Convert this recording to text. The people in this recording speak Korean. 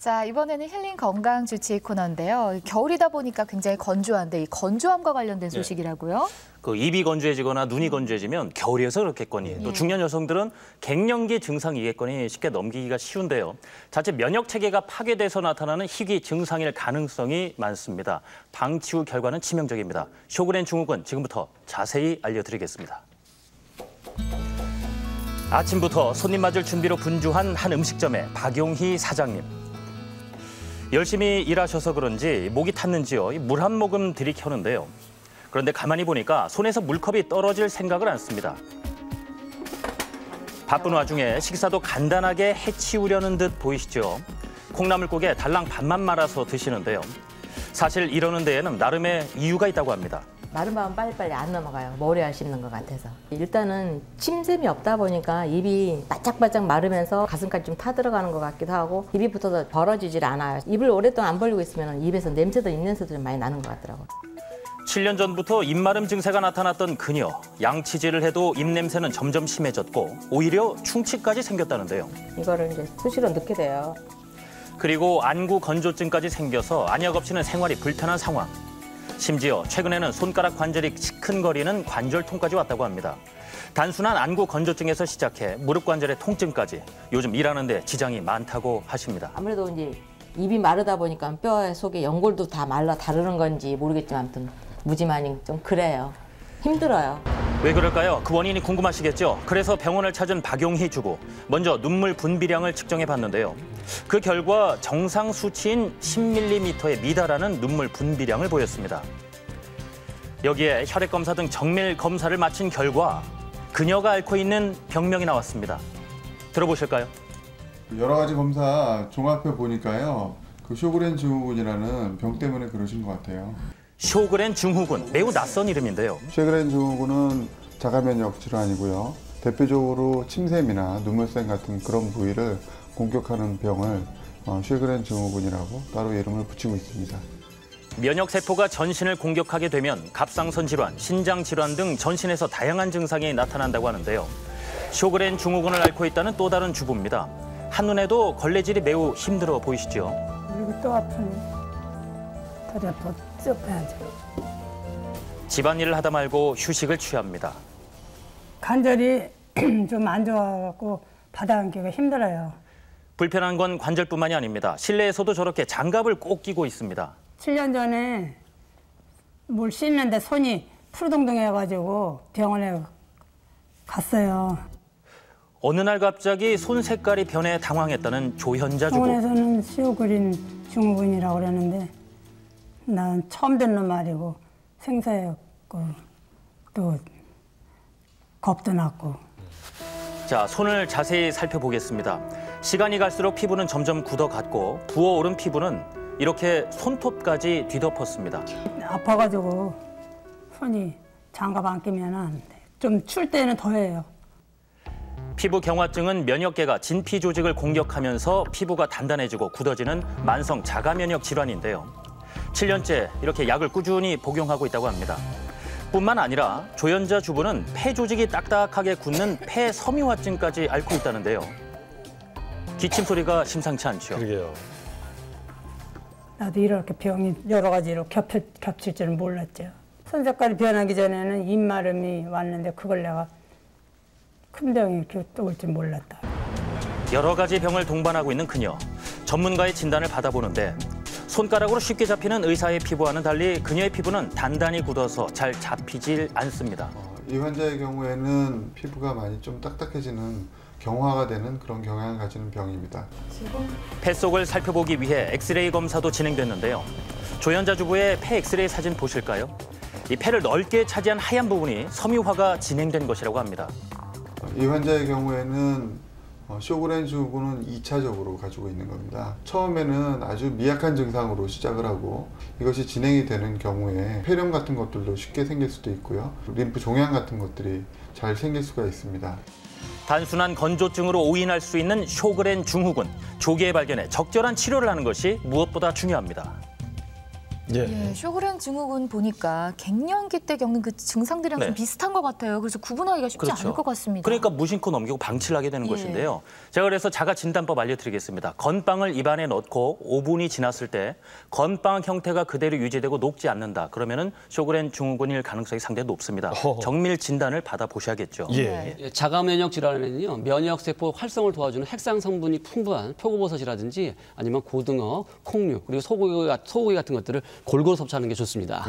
자, 이번에는 힐링 건강 주치 코너인데요. 겨울이다 보니까 굉장히 건조한데 이 건조함과 관련된 소식이라고요? 그 입이 건조해지거나 눈이 건조해지면 겨울이어서 그렇겠거니 또 중년 여성들은 갱년기 증상이겠거니 쉽게 넘기기가 쉬운데요. 자칫 면역 체계가 파괴돼서 나타나는 희귀 증상일 가능성이 많습니다. 방치 후 결과는 치명적입니다. 쇼그렌 증후군 지금부터 자세히 알려드리겠습니다. 아침부터 손님 맞을 준비로 분주한 한 음식점의 박용희 사장님. 열심히 일하셔서 그런지 목이 탔는지요. 물 한 모금 들이켜는데요. 그런데 가만히 보니까 손에서 물컵이 떨어질 생각을 않습니다. 바쁜 와중에 식사도 간단하게 해치우려는 듯 보이시죠? 콩나물국에 달랑 반만 말아서 드시는데요. 사실 이러는 데에는 나름의 이유가 있다고 합니다. 마른 빨리빨리 안 넘어가요. 머리알 씹는 것 같아서. 일단은 침샘이 없다 보니까 입이 바짝바짝 마르면서 가슴까지 좀 타들어가는 것 같기도 하고 입이 붙어서 벌어지질 않아요. 입을 오랫동안 안 벌리고 있으면 입에서 냄새도 입냄새도 좀 많이 나는 것 같더라고요. 7년 전부터 입마름 증세가 나타났던 그녀. 양치질을 해도 입냄새는 점점 심해졌고 오히려 충치까지 생겼다는데요. 이거를 이제 수시로 넣게 돼요. 그리고 안구 건조증까지 생겨서 안역 없이는 생활이 불편한 상황. 심지어 최근에는 손가락 관절이 시큰거리는 관절통까지 왔다고 합니다. 단순한 안구 건조증에서 시작해 무릎 관절의 통증까지 요즘 일하는 데 지장이 많다고 하십니다. 아무래도 이제 입이 마르다 보니까 뼈 속에 연골도 다 말라 다르는 건지 모르겠지만 아무튼 무지만이 좀 그래요. 힘들어요. 왜 그럴까요? 그 원인이 궁금하시겠죠? 그래서 병원을 찾은 박용희 주부. 먼저 눈물 분비량을 측정해 봤는데요. 그 결과 정상 수치인 10mm에 미달하는 눈물 분비량을 보였습니다. 여기에 혈액 검사 등 정밀 검사를 마친 결과 그녀가 앓고 있는 병명이 나왔습니다. 들어보실까요? 여러 가지 검사 종합해 보니까요. 그 쇼그렌 증후군이라는 병 때문에 그러신 것 같아요. 쇼그렌 증후군, 매우 낯선 이름인데요. 쇼그렌 증후군은 자가면역 질환이고요. 대표적으로 침샘이나 눈물샘 같은 그런 부위를 공격하는 병을 쇼그렌 증후군이라고 따로 이름을 붙이고 있습니다. 면역세포가 전신을 공격하게 되면 갑상선 질환, 신장 질환 등 전신에서 다양한 증상이 나타난다고 하는데요. 쇼그렌 증후군을 앓고 있다는 또 다른 주부입니다. 한눈에도 걸레질이 매우 힘들어 보이시죠? 그리고 또 아프네. 다리 아파, 쪄봐야지. 집안일을 하다 말고 휴식을 취합니다. 관절이 좀 안 좋아갖고 바닥 앉기가 힘들어요. 불편한 건 관절뿐만이 아닙니다. 실내에서도 저렇게 장갑을 꼭 끼고 있습니다. 7년 전에 물 씻는데 손이 푸르동동해가지고 병원에 갔어요. 어느 날 갑자기 손 색깔이 변해 당황했다는 조현자 주부. 병원에서는 쇼그린 증후군이라고 그러는데 난 처음 듣는 말이고 생소했고 또 겁도 났고. 자, 손을 자세히 살펴보겠습니다. 시간이 갈수록 피부는 점점 굳어갔고 부어오른 피부는 이렇게 손톱까지 뒤덮었습니다. 아파가지고 손이 장갑 안 끼면 좀 출 때는 더해요. 피부 경화증은 면역계가 진피 조직을 공격하면서 피부가 단단해지고 굳어지는 만성 자가면역 질환인데요. 7년째 이렇게 약을 꾸준히 복용하고 있다고 합니다. 뿐만 아니라 조현자 주부는 폐 조직이 딱딱하게 굳는 폐섬유화증까지 앓고 있다는데요. 기침 소리가 심상치 않죠. 그러게요. 나도 이렇게 병이 여러 가지로 겹칠 줄은 몰랐죠. 손 색깔이 변하기 전에는 입마름이 왔는데 그걸 내가 큰 병이 이렇게 또 올 줄 몰랐다. 여러 가지 병을 동반하고 있는 그녀. 전문가의 진단을 받아보는데 손가락으로 쉽게 잡히는 의사의 피부와는 달리 그녀의 피부는 단단히 굳어서 잘 잡히질 않습니다. 이 환자의 경우에는 피부가 많이 좀 딱딱해지는 경화가 되는 그런 경향을 가지는 병입니다. 폐 속을 살펴보기 위해 엑스레이 검사도 진행됐는데요. 조현자 주부의 폐 엑스레이 사진 보실까요? 이 폐를 넓게 차지한 하얀 부분이 섬유화가 진행된 것이라고 합니다. 이 환자의 경우에는 쇼그렌 증후군은 2차적으로 가지고 있는 겁니다. 처음에는 아주 미약한 증상으로 시작을 하고 이것이 진행이 되는 경우에 폐렴 같은 것들도 쉽게 생길 수도 있고요. 림프 종양 같은 것들이 잘 생길 수가 있습니다. 단순한 건조증으로 오인할 수 있는 쇼그렌 증후군. 조기에 발견해 적절한 치료를 하는 것이 무엇보다 중요합니다. 예, 쇼그렌 증후군 보니까 갱년기 때 겪는 그 증상들이랑 좀 비슷한 것 같아요. 그래서 구분하기가 쉽지 않을 것 같습니다. 그러니까 무심코 넘기고 방치를 하게 되는 것인데요. 제가 그래서 자가 진단법 알려드리겠습니다. 건빵을 입안에 넣고 5분이 지났을 때 건빵 형태가 그대로 유지되고 녹지 않는다. 그러면은 쇼그렌 증후군일 가능성이 상당히 높습니다. 정밀 진단을 받아보셔야겠죠. 자가 면역 질환에는요, 면역 세포 활성을 도와주는 핵상 성분이 풍부한 표고버섯이라든지 아니면 고등어, 콩류 그리고 소고기 같은 것들을 골고루 섭취하는 게 좋습니다.